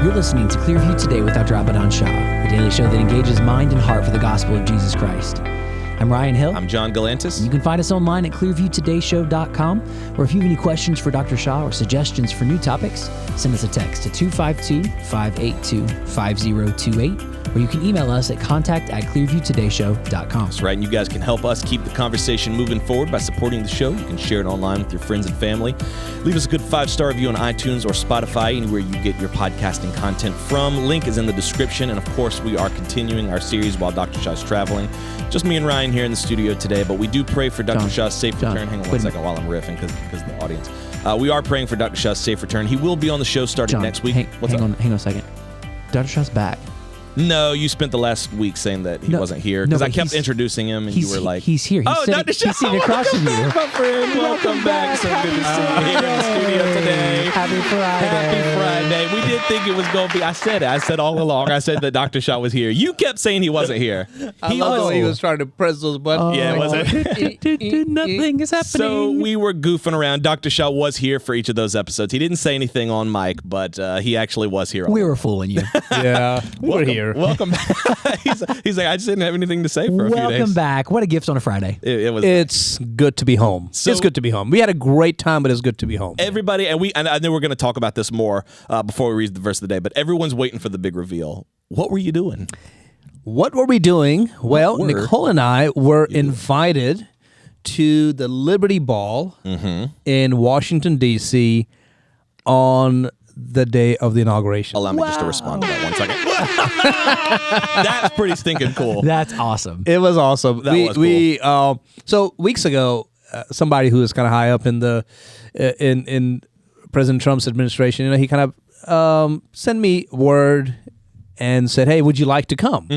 You're listening to Clearview Today with Dr. Abadan Shah, a daily show that engages mind and heart for the gospel of Jesus Christ. I'm Ryan Hill. I'm John Galantis. You can find us online at clearviewtodayshow.com, or if you have any questions for Dr. Shah or suggestions for new topics, send us a text to 252-582-5028, or you can email us at contact@clearviewtodayshow.com. That's right, and you guys can help us keep the conversation moving forward by supporting the show. You can share it online with your friends and family. Leave us a good 5-star review on iTunes or Spotify, anywhere you get your podcasting content from. Link is in the description, and of course, we are continuing our series while Dr. Shah's traveling. Just me and Ryan here in the studio today, but we do pray for Dr. Shah's safe return. Hang on one second while I'm riffing because of the audience. We are praying for Dr. Shah's safe return. He will be on the show starting next week. Hang on a second. Dr. Shah's back. No, you spent the last week saying that he wasn't here because I kept introducing him and you were like, he's here. Dr. Shah, he's sitting across from you. My friend, welcome back. So good to see you here in the studio today. Happy Friday. Happy Friday. We did think it was going to be, I said all along, I said that Dr. Shah was here. You kept saying he wasn't here. He was trying to press those buttons. Yeah, was it? Nothing is happening. So we were goofing around. Dr. Shah was here for each of those episodes. He didn't say anything on mic, but he actually was here. We were fooling you. Yeah, we were here. Welcome back. he's like, I just didn't have anything to say for a few days. Welcome back. What a gift on a Friday. It's good to be home. It's good to be home. We had a great time, but it's good to be home. Everybody, and I know we're going to talk about this more before we read the verse of the day, but everyone's waiting for the big reveal. What were you doing? What were we doing? Well, Nicole and I were invited to the Liberty Ball in Washington, D.C. on the day of the inauguration. Allow me just to respond to that 1 second. That's pretty stinking cool. That's awesome. It was awesome. Was cool. So weeks ago, somebody who was kind of high up in the in President Trump's administration, he kind of sent me word and said, "Hey, would you like to come?"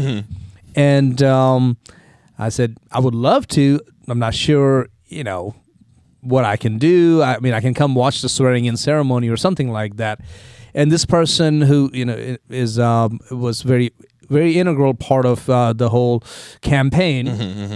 And I said, "I would love to. I'm not sure, what I can do. I mean, I can come watch the swearing-in ceremony or something like that." And this person who is was very, very integral part of the whole campaign.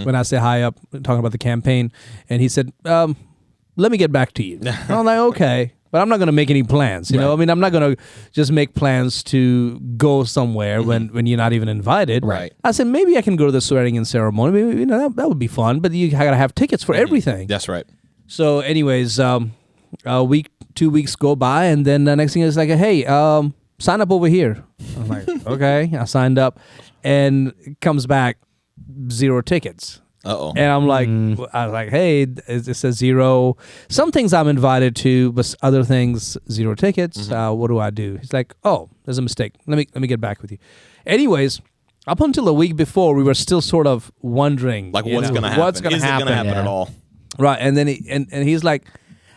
When I say high up, talking about the campaign, and he said, "Let me get back to you." I'm like, okay. But I'm not going to make any plans, you know? I mean, I'm not going to just make plans to go somewhere when you're not even invited. Right. I said, maybe I can go to the swearing-in ceremony. Maybe, that would be fun, but you got to have tickets for everything. That's right. So anyways, a week, 2 weeks go by, and then the next thing is like, hey, sign up over here. I'm like, okay. I signed up, and it comes back 0 tickets. Uh-oh. And I'm like, I was like, hey, it says 0. Some things I'm invited to, but other things 0 tickets. What do I do? He's like, oh, there's a mistake. Let me get back with you. Anyways, up until a week before, we were still sort of wondering, like, what's going to happen? What's going to happen? Is it going to happen at all? Right. And then and he's like,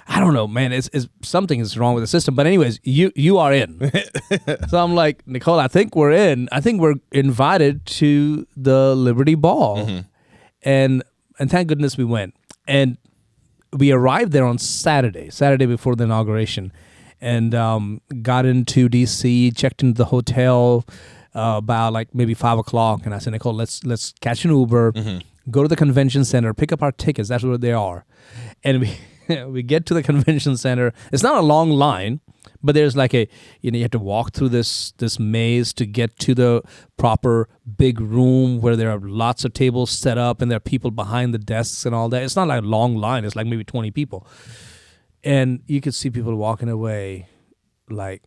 I don't know, man. It's something is wrong with the system. But anyways, you are in. So I'm like, Nicole, I think we're in. I think we're invited to the Liberty Ball. And thank goodness we went. And we arrived there on Saturday before the inauguration, and got into D.C., checked into the hotel about like maybe 5 o'clock. And I said, Nicole, let's catch an Uber, go to the convention center, pick up our tickets. That's where they are. And we get to the convention center. It's not a long line, but there's like you have to walk through this maze to get to the proper big room where there are lots of tables set up and there are people behind the desks and all that. It's not like a long line. It's like maybe 20 people. And you could see people walking away like,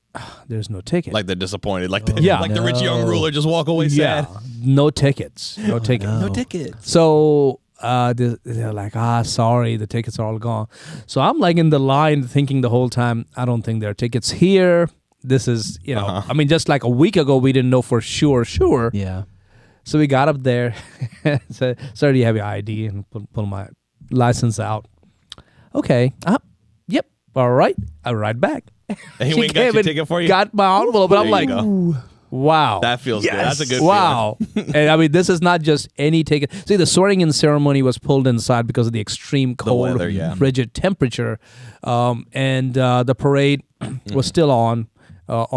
there's no ticket. Like they're disappointed. Like the rich young ruler just walk away sad. No tickets. No tickets. No tickets. So they're like, sorry, the tickets are all gone. So I'm like in the line thinking the whole time, I don't think there are tickets here. This is, I mean, just like a week ago, we didn't know for sure. Yeah. So we got up there, said, sir, do you have your ID? And pull my license out. Okay. Yep. All right. I'll ride back. And he went and got your ticket for you? Got my envelope, but I'm like, wow. That feels good. That's a good wow. And I mean, this is not just any ticket. See, the swearing-in ceremony was pulled inside because of the extreme cold, frigid temperature. And the parade was still on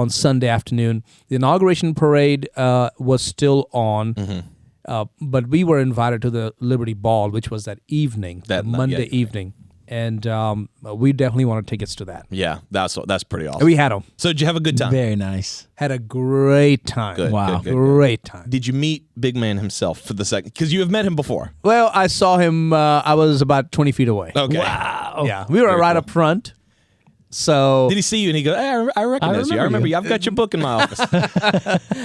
Sunday afternoon. The inauguration parade was still on. But we were invited to the Liberty Ball, which was that evening, that Monday evening. and we definitely want tickets to that. Yeah, that's pretty awesome. We had them. So did you have a good time? Very nice. Had a great time. Good, Wow. good. Great time. Did you meet Big Man himself for the second? Because you have met him before. Well, I saw him. I was about 20 feet away. Okay. Wow. Yeah, we were Very right cool. up front. So Did he see you and he go, hey, I recognize you. I remember you. I've got your book in my office.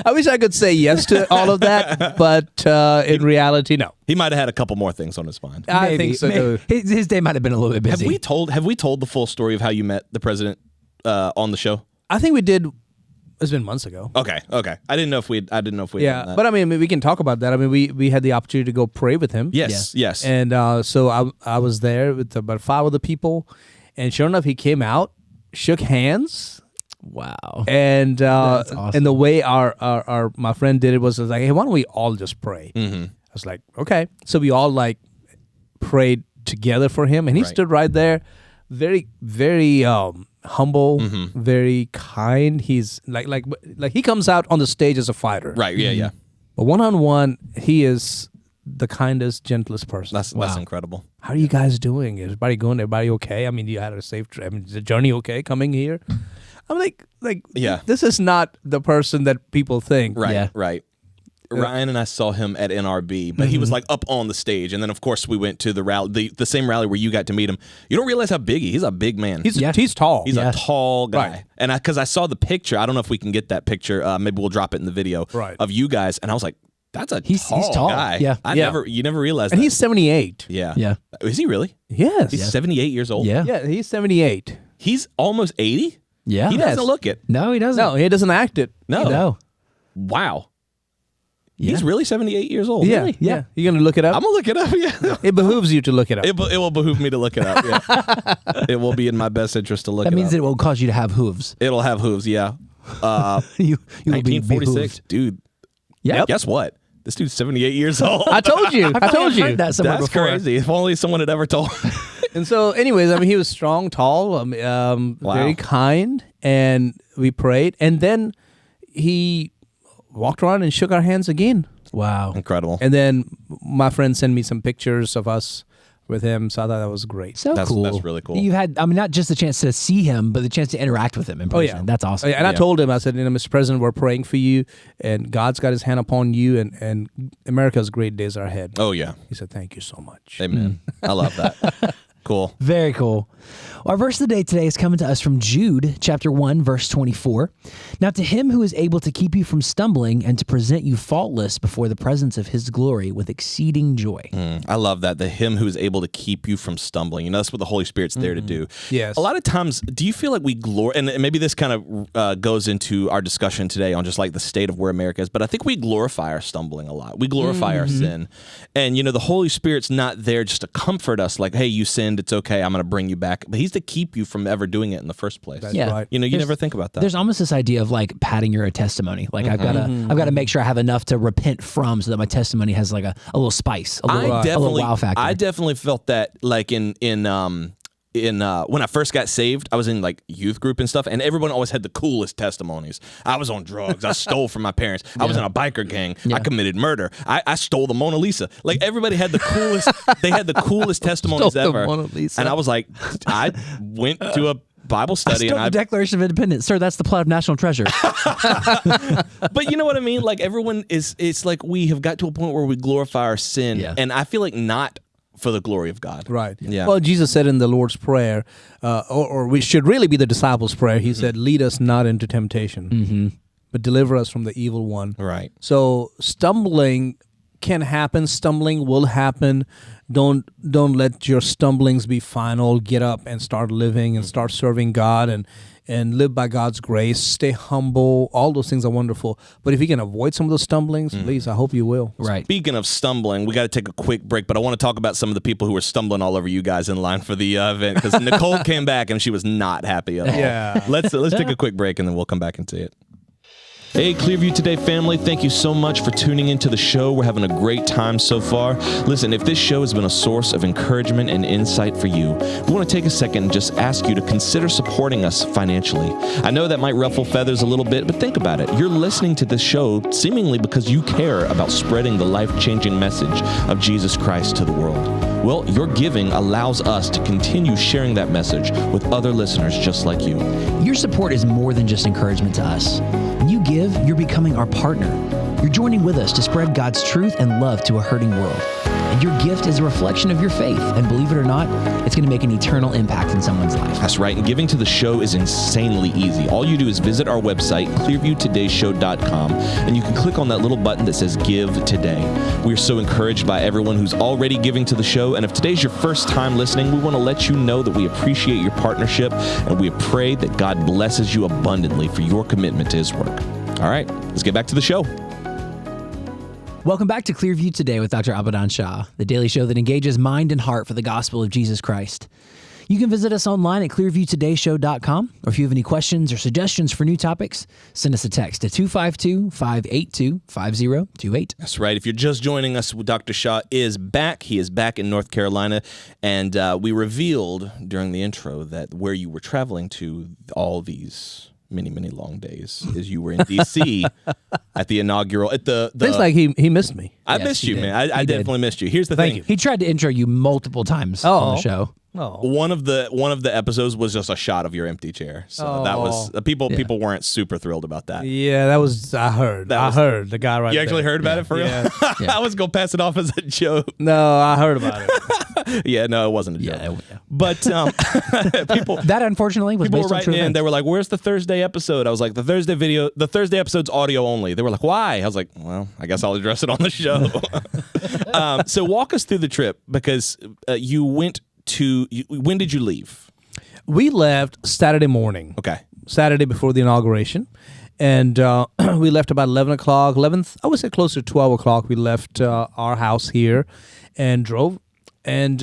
I wish I could say yes to all of that, but in reality, no. He might have had a couple more things on his mind. I think so. Maybe. His day might have been a little bit busy. Have we told the full story of how you met the president on the show? I think we did. It's been months ago. Okay. I didn't know if we. Done Yeah, that. but I mean, we can talk about that. I mean, we had the opportunity to go pray with him. Yes. And so I was there with about 5 other people, and sure enough, he came out, shook hands, Wow. and That's awesome. and the way our my friend did it was like, hey, why don't we all just pray? Mm-hmm. I was like, okay. So we all like prayed together for him, and he Right. stood right there, very very humble, Mm-hmm. very kind. He's like he comes out on the stage as a fighter, Right. Yeah. but one-on-one, he is the kindest, gentlest person. That's incredible. How are you guys doing? Is everybody going? Everybody okay? I mean, you had a safe trip. I mean, is the journey okay coming here? I'm like, Yeah. this is not the person that people think. Right. Yeah. Right. Ryan and I saw him at NRB, but he was like up on the stage, and then of course we went to the rally, the same rally where you got to meet him. You don't realize how big he's a big man. He's Yeah. he's tall. He's a tall guy, Right. and because I saw the picture, I don't know if we can get that picture. Maybe we'll drop it in the video Right. of you guys, and I was like, "That's a He's tall. guy." Yeah. You never realized. and that. he's 78. yeah, Yeah. Is he really? Yes. He's 78 years old. Yeah. Yeah, he's 78. He's almost 80. Yeah. He Yes. doesn't look it. No, he doesn't. No, he doesn't act it. No. No. Wow. Yeah. He's really 78 years old. Yeah, Really? yeah. You're gonna look it up. I'm gonna look it up. Yeah. It behooves you to look it up. It will behoove me to look it up. Yeah. It will be in my best interest to look That it means up. that it will cause you to have hooves. It'll have hooves. Yeah. you will be 1946, behooved. dude. Yeah. Guess what? This dude's 78 years old. I told you. I feel like told I've you. heard that somewhere That's before. crazy. If only someone had ever told. And so, anyways, I mean, he was strong, tall, very kind, and we prayed, and then he walked around and shook our hands again. Wow. Incredible. And then my friend sent me some pictures of us with him, so I thought that was great. So That's cool. really cool. You had, I mean, not just the chance to see him, but the chance to interact with him in person. yeah. That's awesome. And I Yeah. told him, I said, Mr. President, we're praying for you, and God's got his hand upon you, and America's great days are ahead. Oh, yeah. He said, thank you so much. Amen. I love that. Cool. Very cool. Our verse of the day today is coming to us from Jude, chapter 1, verse 24. Now to him who is able to keep you from stumbling and to present you faultless before the presence of his glory with exceeding joy. I love that. The him who is able to keep you from stumbling. You know, that's what the Holy Spirit's there to do. Yes. A lot of times, do you feel like we and maybe this kind of goes into our discussion today on just like the state of where America is, but I think we glorify our stumbling a lot. We glorify our sin. And, you know, the Holy Spirit's not there just to comfort us like, hey, you sinned, it's okay, I'm going to bring you back. But he's to keep you from ever doing it in the first place. That's Yeah. right. You know, you There's- never think about that. There's almost this idea of like padding your testimony. Like I've got to make sure I have enough to repent from so that my testimony has like a little spice, a little wow factor. I definitely felt that like in when I first got saved, I was in like youth group and stuff, and everyone always had the coolest testimonies. I was on drugs. I stole from my parents. I was in a biker gang. I committed murder. I stole the Mona Lisa. Like everybody had the coolest. They had the coolest testimonies Stole the ever. Mona Lisa. And I was like, I went to a Bible I study, stole and the Declaration of Independence. Sir, that's the plot of national treasure. But you know what I mean? Like everyone is. It's like we have got to a point where we glorify our sin, Yeah. and I feel like not for the glory of God. Right. Yeah. Well, Jesus said in the Lord's Prayer, or we should really be the disciples' prayer, he said, lead us not into temptation, but deliver us from the evil one. Right. So stumbling can happen. Stumbling will happen. Don't let your stumblings be final. Get up and start living and start serving God and live by God's grace. Stay humble. All those things are wonderful. But if you can avoid some of those stumblings, please, I hope you will. Right. Speaking of stumbling, we got to take a quick break, but I want to talk about some of the people who were stumbling all over you guys in line for the event, because Nicole came back and she was not happy at all. Yeah. Let's take a quick break and then we'll come back and see it. Hey, Clearview Today family, thank you so much for tuning into the show. We're having a great time so far. Listen, if this show has been a source of encouragement and insight for you, we want to take a second and just ask you to consider supporting us financially. I know that might ruffle feathers a little bit, but think about it. You're listening to this show seemingly because you care about spreading the life-changing message of Jesus Christ to the world. Well, your giving allows us to continue sharing that message with other listeners just like you. Your support is more than just encouragement to us. When you give, you're becoming our partner. You're joining with us to spread God's truth and love to a hurting world. And your gift is a reflection of your faith. And believe it or not, it's going to make an eternal impact in someone's life. That's right. And giving to the show is insanely easy. All you do is visit our website, clearviewtodayshow.com, and you can click on that little button that says Give Today. We're so encouraged by everyone who's already giving to the show. And if today's your first time listening, we want to let you know that we appreciate your partnership, and we pray that God blesses you abundantly for your commitment to His work. All right, let's get back to the show. Welcome back to Clearview Today with Dr. Abadan Shah, the daily show that engages mind and heart for the gospel of Jesus Christ. You can visit us online at clearviewtodayshow.com, or if you have any questions or suggestions for new topics, send us a text to 252-582-5028. That's right. If you're just joining us, Dr. Shah is back. He is back in North Carolina, and we revealed during the intro that where you were traveling to all these many long days is you were in D.C. at the inaugural Looks like he missed me. I Yes, missed he you, did. man. I definitely missed you. Here's the Thank thing. you. He tried to intro you multiple times on the show. Oh. One of the episodes was just a shot of your empty chair. So that was people weren't super thrilled about that. Yeah, that was, I heard the guy right there. You actually heard about it for real? Yeah. I was going to pass it off as a joke. No, I heard about it. Yeah, no, it wasn't a joke. Yeah. But people That, unfortunately, was People based were on true writing in. events. They were like, "Where's the Thursday episode?" I was like, "The Thursday episode's audio only." They were like, "Why?" I was like, "Well, I guess I'll address it on the show." So walk us through the trip, because you went to. When did you leave? We left Saturday morning. Okay. Saturday before the inauguration. And we left about 11 o'clock, I would say closer to 12 o'clock. We left our house here and drove, and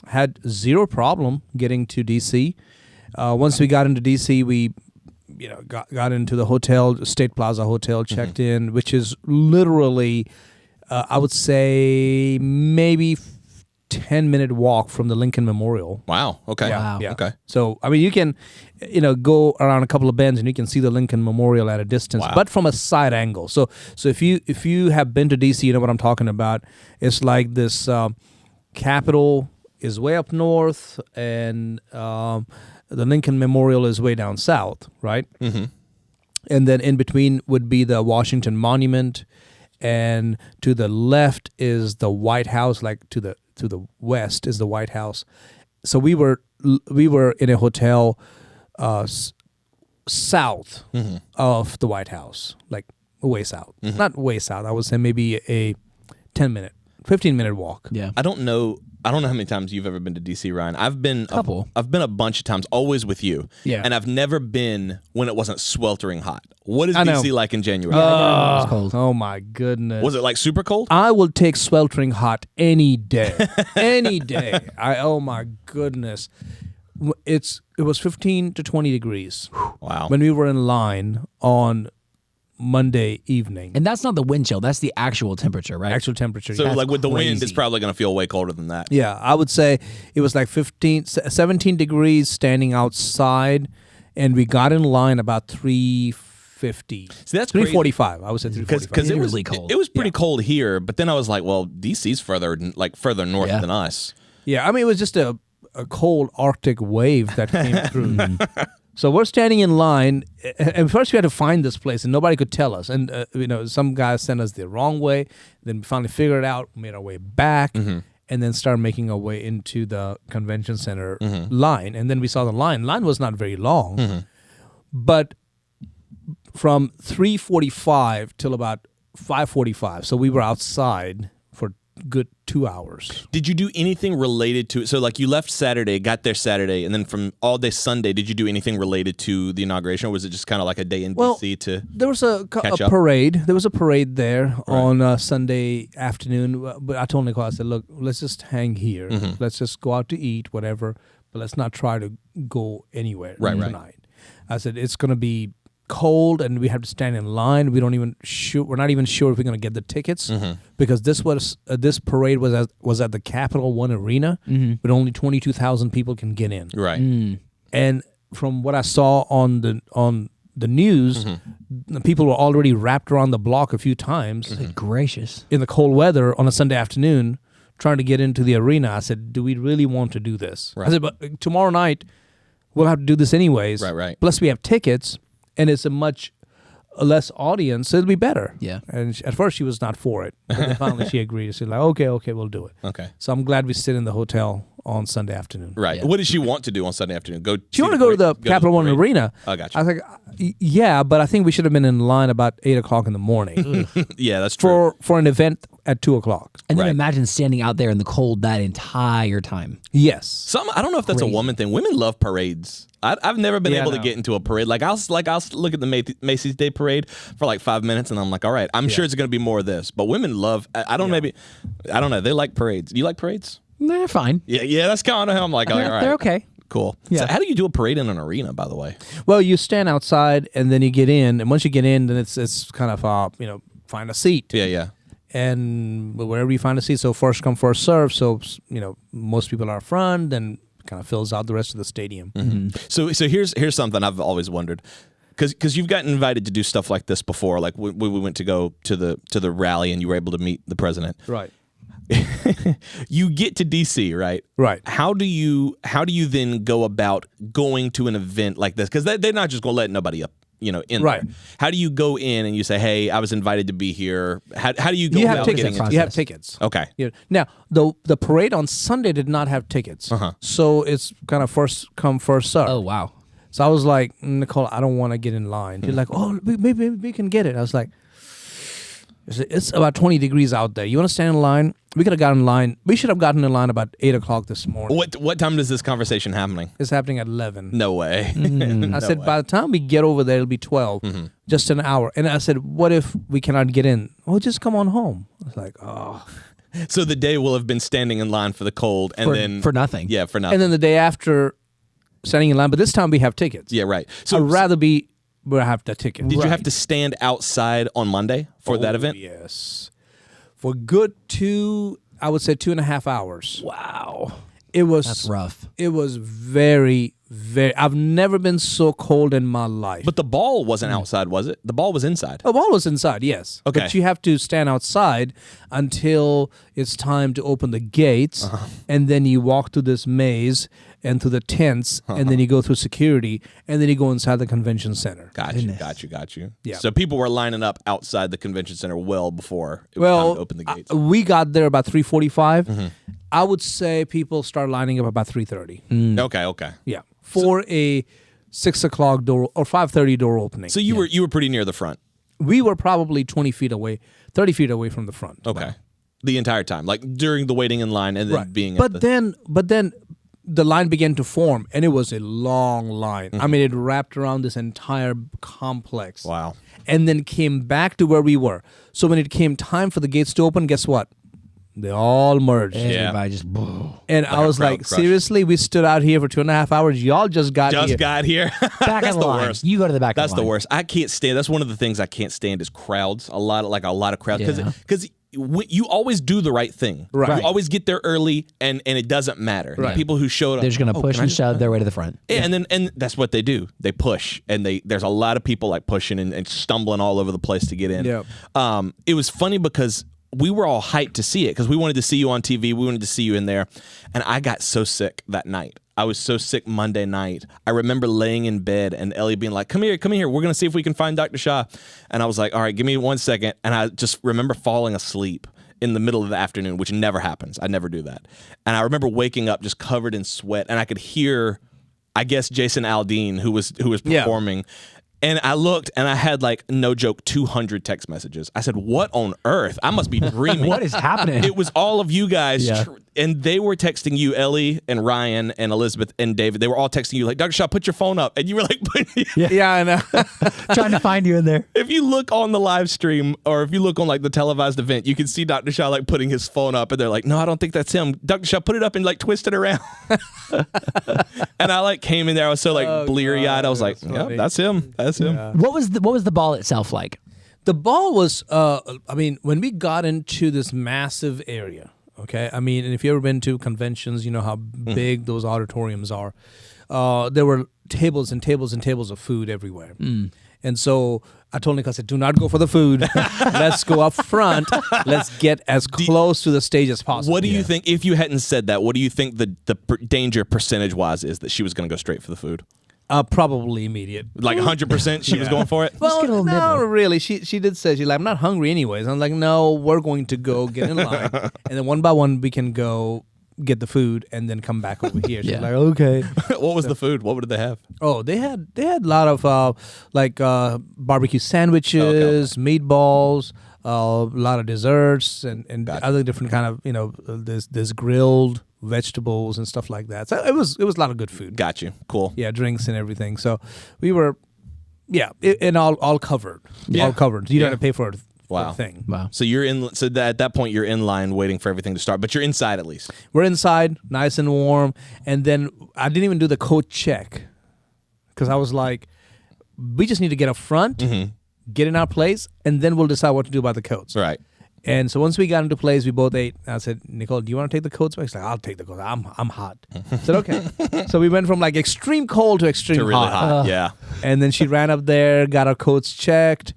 had zero problem getting to D.C. Once we got into D.C., we got into the hotel, State Plaza Hotel, checked in, which is literally, I would say, maybe 10-minute walk from the Lincoln Memorial. Wow. Okay. Wow. Yeah. Okay. So, I mean, you can, go around a couple of bends and you can see the Lincoln Memorial at a distance, Wow. but from a side angle. So if you have been to DC, you know what I'm talking about. It's like this Capitol is way up north, and the Lincoln Memorial is way down south, right? Mm-hmm. And then in between would be the Washington Monument, and to the left is the White House, like to the west is the White House. So we were in a hotel south of the White House, like way south. Not way south. I would say maybe a 15-minute walk. Yeah. I don't know how many times you've ever been to DC, Ryan. I've been Couple. I've been a bunch of times, always with you. Yeah. And I've never been when it wasn't sweltering hot. What is I know. DC like in January? It was cold. Oh my goodness. Was it like super cold? I will take sweltering hot any day. Any day. Oh my goodness. It was 15 to 20 degrees Wow. when we were in line on Monday evening. And that's not the wind chill. That's the actual temperature, right? Actual temperature. So yeah. like with the wind, it's crazy. probably going to feel way colder than that. Yeah, I would say it was like 17 degrees standing outside, and we got in line about 3:50. See, that's crazy. 3:45. I would say 3:45. Because it was Really cold. It was pretty cold here, but then I was like, well, DC's further north Yeah. than us. Yeah, I mean, it was just a cold Arctic wave that came through. So we're standing in line, and first we had to find this place, and nobody could tell us. And some guys sent us the wrong way. Then we finally figured it out, made our way back, and then started making our way into the convention center line. And then we saw the line. Line was not very long, but from 3:45 till about 5:45. So we were outside for good 2 hours. Did you do anything related to it? So like you left Saturday, got there Saturday, and then from all day Sunday, did you do anything related to the inauguration, or was it just kind of like a day in DC to... There was a Catch up. parade. There was a parade there on Sunday afternoon. But I told Nicole, I said, look, let's just hang here. Let's just go out to eat, whatever. But let's not try to go anywhere tonight. I said, it's going to be cold and we have to stand in line. We're not even sure if we're going to get the tickets because this parade was at the Capital One Arena, but only 22,000 people can get in. Right. And from what I saw on the news, the people were already wrapped around the block a few times Good gracious. in the cold weather on a Sunday afternoon, trying to get into the arena. I said, do we really want to do this? Right. I said, but tomorrow night, we'll have to do this anyways. Right. Plus, we have tickets, and it's a much less audience, so it'll be better. Yeah. And at first, she was not for it. But then finally, she agreed. She's like, okay, we'll do it. Okay. So I'm glad we stayed in the hotel on Sunday afternoon. Right. Yeah. What did she want to do on Sunday afternoon? She wanted to go to the Capital One Arena. Oh, gotcha. I was like, yeah, but I think we should have been in line about 8 o'clock in the morning Yeah, that's true. for an event at 2 o'clock. And then Right. imagine standing out there in the cold that entire time. Yes. I don't know if that's a Crazy. woman thing. Women love parades. I've never been Yeah, able to no. get into a parade. Like I'll look at the Macy's Day Parade for like 5 minutes, and I'm like, all right, I'm sure it's going to be more of this. But women love. I don't know. They like parades. You like parades? They're fine. Yeah. That's kind of how I'm like, all right, They're okay. cool. Yeah. So how do you do a parade in an arena? By the way, Well, you stand outside and then you get in, and once you get in, then it's kind of find a seat. yeah. And wherever you find a seat, so first come first serve. So most people are front, then kind of fills out the rest of the stadium. So here's something I've always wondered. Because you've gotten invited to do stuff like this before, like when we went to go to the rally and you were able to meet the president. Right. You get to DC, right? Right. How do you then go about going to an event like this? Because they're not just gonna let nobody up, in Right. there. How do you go in and you say, "Hey, I was invited to be here"? How do you go You about have getting tickets. into You have process? tickets. Okay. Yeah. Now, the parade on Sunday did not have tickets. So it's kind of first come, first serve. Oh, wow. So I was like, Nicole, I don't want to get in line. She's like, oh, maybe we can get it. I was like, it's about 20 degrees out there. You want to stand in line? We could have gotten in line. We should have gotten in line about 8 o'clock this morning. What time is this conversation happening? It's happening at 11. No way. I said, by the time we get over there, it'll be 12, just an hour. And I said, what if we cannot get in? Well, just come on home. I was like, oh. So the day will have been standing in line for the cold, and then For nothing. Yeah, for nothing. And then the day after, standing in line. But this time we have tickets. Yeah, right. So I'd rather be where I have the ticket. Did you have to stand outside on Monday for that event? Yes. For good 2.5 hours. Wow. It was That's rough. It was very, very. I've never been so cold in my life. But the ball wasn't outside, was it? The ball was inside. the ball was inside, yes. Okay. But you have to stand outside until it's time to open the gates, and then you walk through this maze and through the tents, and then you go through security, and then you go inside the convention center. Got you. Yeah. So people were lining up outside the convention center well before it was time to open the gates. We got there about 3:45. I would say people start lining up about 3:30. Okay. Yeah, for a 6 o'clock door or 5:30 door opening. So you were pretty near the front. We were probably 20 feet away, 30 feet away from the front. Okay. The entire time, like during the waiting in line and then being. But then the line began to form, and it was a long line. I mean, it wrapped around this entire complex. Wow. And then came back to where we were. So when it came time for the gates to open, guess what? They all merged. Everybody just. And I was crowd like, crush. seriously, we stood out here for 2.5 hours. Y'all just got here. got here. Back of the line. worst. You go to the back That's of the the line. worst. I can't stand. That's one of the things I can't stand is crowds. A lot of crowds Yeah. because you always do the right thing. Right. You always get there early, and it doesn't matter. The Right. people who showed up, They're just going to push can I and just- shove their way to the front. Yeah, and that's what they do. They push, and there's a lot of people like pushing and stumbling all over the place to get in. Yeah. It was funny because we were all hyped to see it because we wanted to see you on TV. We wanted to see you in there, and I got so sick that night. I was so sick Monday night. I remember laying in bed and Ellie being like, come here. We're going to see if we can find Dr. Shah. And I was like, all right, give me 1 second. And I just remember falling asleep in the middle of the afternoon, which never happens. I never do that. And I remember waking up just covered in sweat, and I could hear, I guess, Jason Aldean, who was performing. And I looked, and I had, like, no joke, 200 text messages. I said, what on earth? I must be dreaming. What is happening? It was all of you guys, Yeah. and they were texting you, Ellie and Ryan and Elizabeth and David. They were all texting you, like, Dr. Shaw, put your phone up. And you were like, Yeah, I know. Trying to find you in there. if you look on the live stream or if you look on, like, the televised event, you can see Dr. Shaw, like, putting his phone up, and they're like, no, I don't think that's him. Dr. Shaw, put it up and, like, twist it around. And I, like, came in there. I was so, like, bleary-eyed. I was like, that's yep, funny. that's him. That's him. What was the ball itself like? The ball was, I mean, when we got into this massive area, okay? I mean, and if you've ever been to conventions, you know how big those auditoriums are. There were tables and tables and tables of food everywhere. And so I told Nicole, I said, do not go for the food. Let's go up front. Let's get as close to the stage as possible. What do you think, if you hadn't said that, what do you think the danger percentage-wise is that she was going to go straight for the food? Probably immediate. Like 100% she was going for it? Well, get a little no, nibble. really. She did say, she's like, I'm not hungry anyways. I'm like, no, we're going to go get in line. And then one by one, we can go get the food and then come back over here. She's Yeah. like, okay. What was the food? What did they have? Oh, they had a lot of barbecue sandwiches, meatballs, a lot of desserts, and other different kind of there's grilled vegetables and stuff like that. So it was a lot of good food. Got you. Cool. Yeah, drinks and everything. So we were, and all covered. Yeah. All covered. You don't have to pay for it. Wow. Thing. Wow. So you're in. So at that point, you're in line waiting for everything to start, but you're inside at least. We're inside, nice and warm, and then I didn't even do the coat check because I was like, we just need to get up front, get in our place, and then we'll decide what to do about the coats. Right. And so once we got into place, we both ate. I said, Nicole, do you want to take the coats back? She's like, I'll take the coats. I'm hot. I said, okay. So we went from like extreme cold to extreme To really hot. Yeah. And then she ran up there, got our coats checked,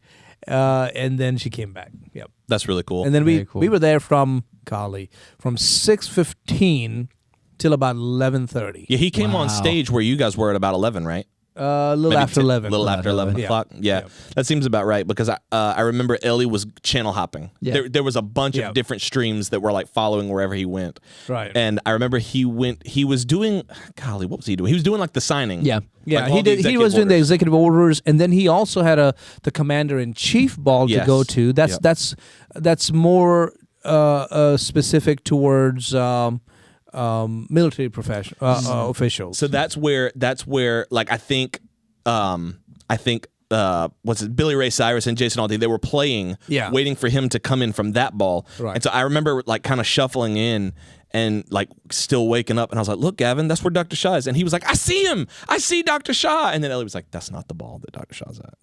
and then she came back. Yep. That's really cool. And then Very cool. we were there from 6:15 till about 11:30. Yeah, he came Wow. on stage where you guys were at about 11, right? A little Maybe after 11. A little after 11 Yeah. o'clock. Yeah. Yeah. That seems about right because I remember Ellie was channel hopping. Yeah. There was a bunch Yeah. of different streams that were like following wherever he went. Right. And I remember he was doing, golly, what was he doing? He was doing like the signing. Yeah. Yeah, Like all he the did. He executive was doing the orders. executive orders, and then he also had the commander-in-chief ball Yes. to go to. That's Yep. that's more specific towards military officials. So that's where like I think what's it, Billy Ray Cyrus and Jason Aldean, they were playing, Yeah. waiting for him to come in from that ball. Right. And so I remember like kind of shuffling in and like still waking up, and I was like, look, Gavin, that's where Dr. Shah is. And he was like, I see him. I see Dr. Shah. And then Ellie was like, that's not the ball that Dr. Shah's at.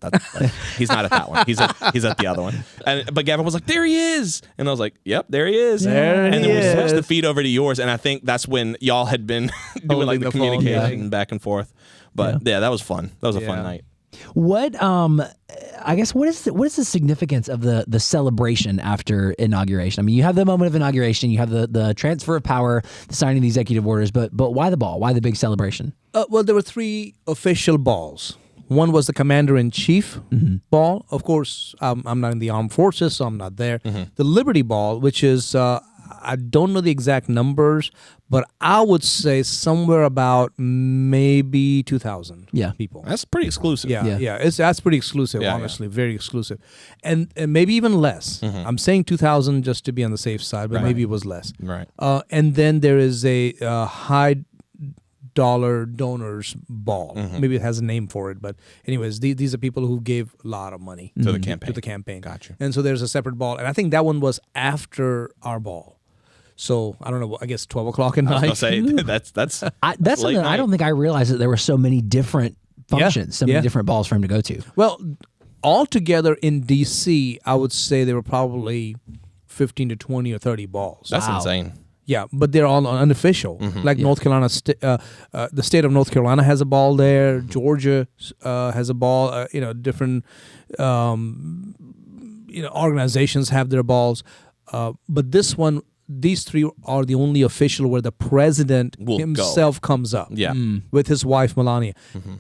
He's not at that one. He's at the other one. But Gavin was like, there he is. And I was like, yep, there he is. There and he then we switched the is. feed over to yours. And I think that's when y'all had been doing like Holding the the phone, communication back and forth. But yeah, that was fun. That was a fun Yeah. night. What I guess what is the significance of the celebration after inauguration? I mean, you have the moment of inauguration, you have the transfer of power, the signing of the executive orders, but why the ball? Why the big celebration? Well, there were 3 official balls. One was the commander-in-chief ball. Of course, I'm not in the armed forces, so I'm not there. The Liberty Ball, which is, I don't know the exact numbers, but I would say somewhere about maybe 2,000 people. That's pretty exclusive. Yeah. That's pretty exclusive, Yeah, honestly, very exclusive. And maybe even less. I'm saying 2,000 just to be on the safe side, but maybe it was less. Right. And then there is a high dollar donors ball. Maybe it has a name for it, but anyways, these are people who gave a lot of money To the campaign. to the campaign. Gotcha. And so there's a separate ball, and I think that one was after our ball. So I don't know. I guess 12 o'clock at I was night. gonna say that's That's late something I night. don't think I realized that there were so many different functions, so many Yeah. different balls for him to go to. Well, altogether in DC, I would say there were probably 15 to 20 or 30 balls. That's insane. Yeah, but they're all unofficial. Like North Carolina, the state of North Carolina has a ball there. Georgia has a ball. Different organizations have their balls. But this one, these 3 are the only official where the president Will himself comes up. Yeah. With his wife Melania,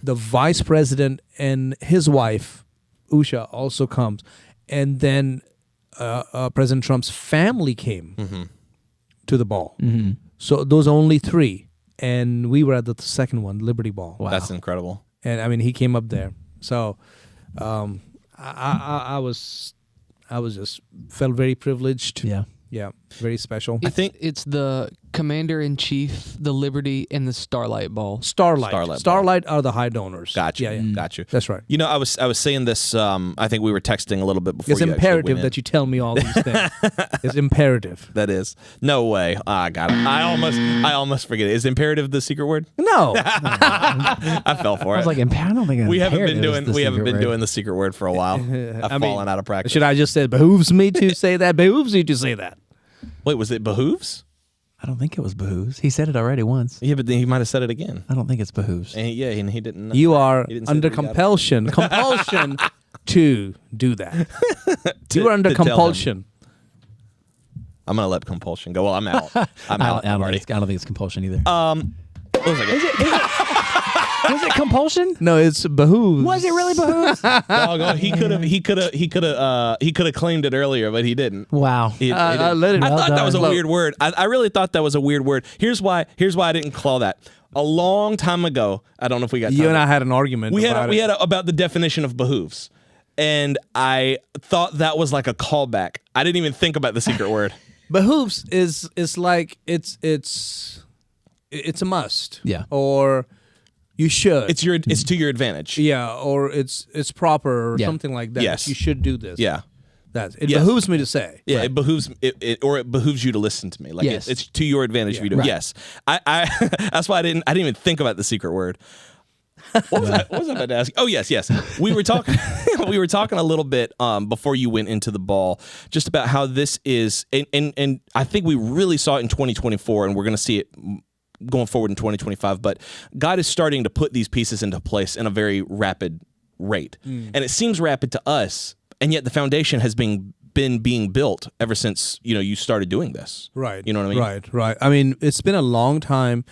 the vice president and his wife Usha also comes, and then President Trump's family came to the ball. So those are only 3, and we were at the second one, Liberty Ball. That's incredible. And I mean, he came up there. So I was just felt very privileged. Yeah, very special. It's the Commander-in-Chief, the Liberty, and the Starlight Ball. Starlight are the high donors. Gotcha. Yeah. Gotcha. That's right. You know, I was saying this. I think we were texting a little bit before. It's you actually imperative went in. that you tell me all these things. It's imperative. That is no way. I got it. I almost forget it. Is imperative the secret word? No. I fell for I it. was like, I don't think we haven't been imperative is doing the secret word. doing the secret word for a while. I've fallen out of practice. Should I just say behooves me to say that? Behooves you to say that. Wait, was it behooves? I don't think it was behooves. He said it already once. Yeah, but then he might have said it again. I don't think it's behooves. And he didn't. You are he didn't say under that he got it. compulsion to do that. You are under to tell him. compulsion. I'm gonna let compulsion go. Well, I'm out. I'm out. I don't already. think it's compulsion either. What was I Was it compulsion? No, it's behooves. Was it really behooves? Doggone, he could have claimed it earlier, but he didn't. Wow. He didn't. I let it. I thought that was a Well, weird word. I really thought that was a weird word. Here's why I didn't call that. A long time ago, I don't know if we got time You and to- I had an argument. we about had about the definition of behooves, and I thought that was like a callback. I didn't even think about the secret word. behooves is like it's a must. Yeah. Or you should. It's to your advantage. yeah, or it's proper or Yeah. something like that. Yes. You should do this. Yeah. It Yes. behooves me to say. Yeah, it behooves it behooves you to listen to me. Like Yes. it's to your advantage if you do. Right. Yes, I that's why I didn't even think about the secret word. What was I about to ask? Oh yes. We were talking a little bit before you went into the ball, just about how this is, and I think we really saw it in 2024, and we're going to see it going forward in 2025. But God is starting to put these pieces into place in a very rapid rate, and it seems rapid to us. And yet the foundation has been being built ever since, you started doing this. Right. You know what I mean? Right. I mean, it's been a long time.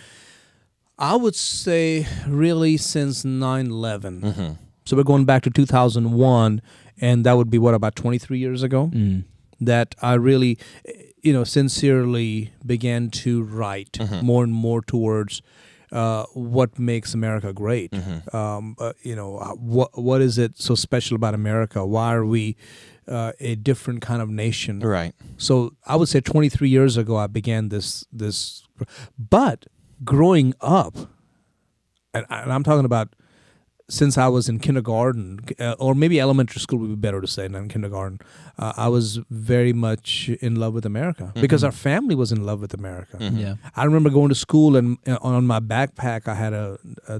I would say really since 9/11. Mm-hmm. So we're going back to 2001, and that would be about 23 years ago that I really, sincerely began to write Mm-hmm. more and more towards what makes America great. What is it so special about America? Why are we a different kind of nation? Right. So I would say 23 years ago I began this. But growing up, and I'm talking about since I was in kindergarten, or maybe elementary school would be better to say than kindergarten, I was very much in love with America because our family was in love with America. Yeah. I remember going to school and on my backpack I had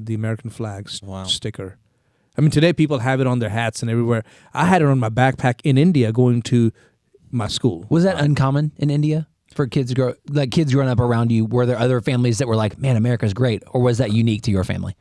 the American flag Wow. sticker. I mean, today people have it on their hats and everywhere. I had it on my backpack in India going to my school. Was that uncommon in India for kids growing up around you? Were there other families that were like, man, America's great? Or was that unique to your family?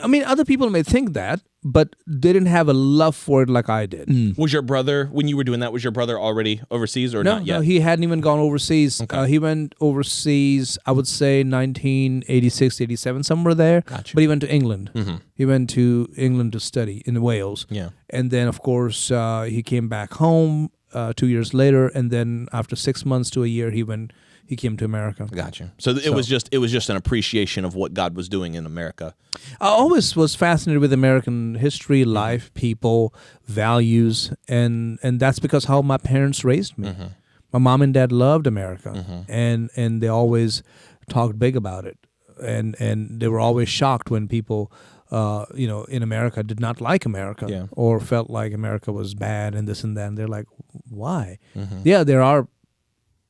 I mean, other people may think that, but they didn't have a love for it like I did. Was your brother, when you were doing that, was your brother already overseas or not yet? No, he hadn't even gone overseas. He went overseas, I would say 1986, 87, somewhere there. Gotcha. But he went to England. He went to England to study in Wales. Yeah. And then, of course, he came back home 2 years later. And then after 6 months to a year, he came to America. Gotcha. So it was just an appreciation of what God was doing in America. I always was fascinated with American history, life, people, values, and that's because how my parents raised me. My mom and dad loved America, and they always talked big about it, and they were always shocked when people, in America did not like America or felt like America was bad and this and that. And they're like, why? Yeah, there are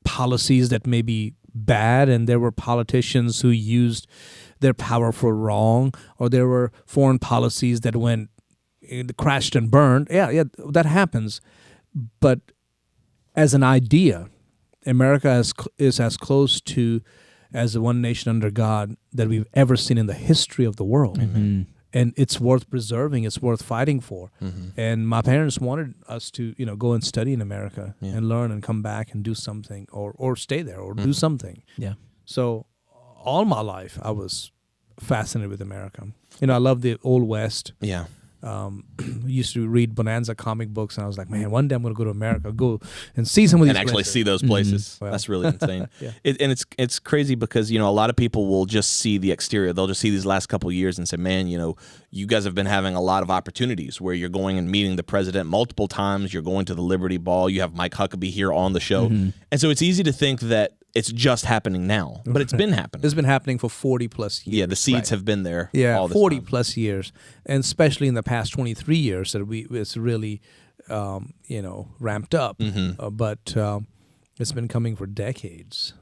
policies that may be bad, and there were politicians who used their power for wrong, or there were foreign policies that went crashed and burned. Yeah, that happens. But as an idea, America is as close to as the one nation under God that we've ever seen in the history of the world. And it's worth preserving. It's worth fighting for. And my parents wanted us to, go and study in America and learn and come back and do something, or stay there or do something. Yeah. So all my life I was fascinated with America. I love the Old West. Yeah. Used to read Bonanza comic books, and I was like, man, one day I'm going to go to America, go and see some of these And actually places. see those places. Well. That's really insane. Yeah. And it's crazy because, a lot of people will just see the exterior. They'll just see these last couple of years and say, man, you guys have been having a lot of opportunities where you're going and meeting the president multiple times. You're going to the Liberty Ball. You have Mike Huckabee here on the show. And so it's easy to think that it's just happening now, but it's been happening. It's been happening for 40 plus years. Yeah, the seeds have been there all this 40 time. plus years, and especially in the past 23 years that it's really, ramped up. But it's been coming for decades,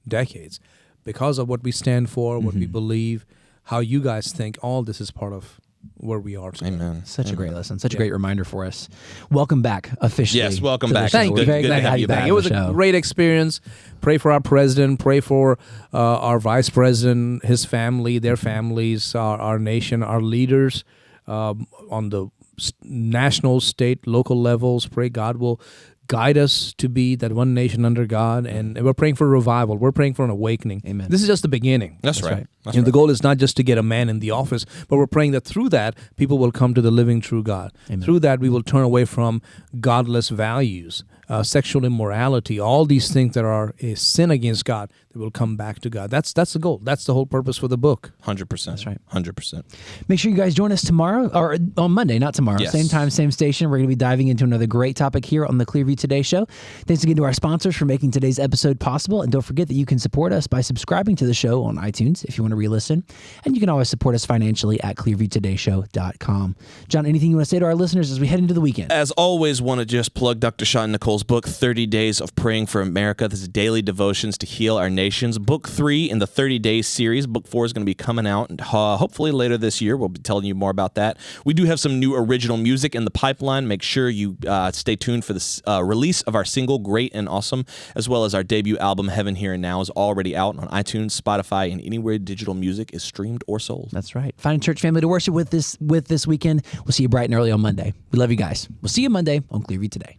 because of what we stand for, what we believe, how you guys think. All this is part of where we are today. Amen. Such a great lesson. Such a great reminder for us. Welcome back officially. Yes, welcome to the back. show. Thank We're you. very Good glad to to have you back. It was on the a show. great experience. Pray for our president. Pray for our vice president, his family, their families, our nation, our leaders on the national, state, local levels. Pray God will guide us to be that one nation under God, and we're praying for revival. We're praying for an awakening. Amen. This is just the beginning. That's right. That's And the right. goal is not just to get a man in the office, but we're praying that through that, people will come to the living true God. Amen. Through that, we will turn away from godless values, sexual immorality, all these things that are a sin against God, that will come back to God. That's the goal. That's the whole purpose for the book. 100%. That's right. 100%. Make sure you guys join us tomorrow, or on Monday, not tomorrow. Yes. Same time, same station. We're going to be diving into another great topic here on the Clearview Today Show. Thanks again to our sponsors for making today's episode possible. And don't forget that you can support us by subscribing to the show on iTunes if you want to re-listen. And you can always support us financially at clearviewtodayshow.com. John, anything you want to say to our listeners as we head into the weekend? As always, want to just plug Dr. Shah and Nicole's book, 30 Days of Praying for America. This is daily devotions to heal our nations. Book 3 in the 30 Days series. Book 4 is going to be coming out hopefully later this year. We'll be telling you more about that. We do have some new original music in the pipeline. Make sure you stay tuned for the release of our single, Great and Awesome, as well as our debut album, Heaven Here and Now, is already out on iTunes, Spotify, and anywhere digital music is streamed or sold. That's right. Find a church family to worship with this weekend. We'll see you bright and early on Monday. We love you guys. We'll see you Monday on Clearview Today.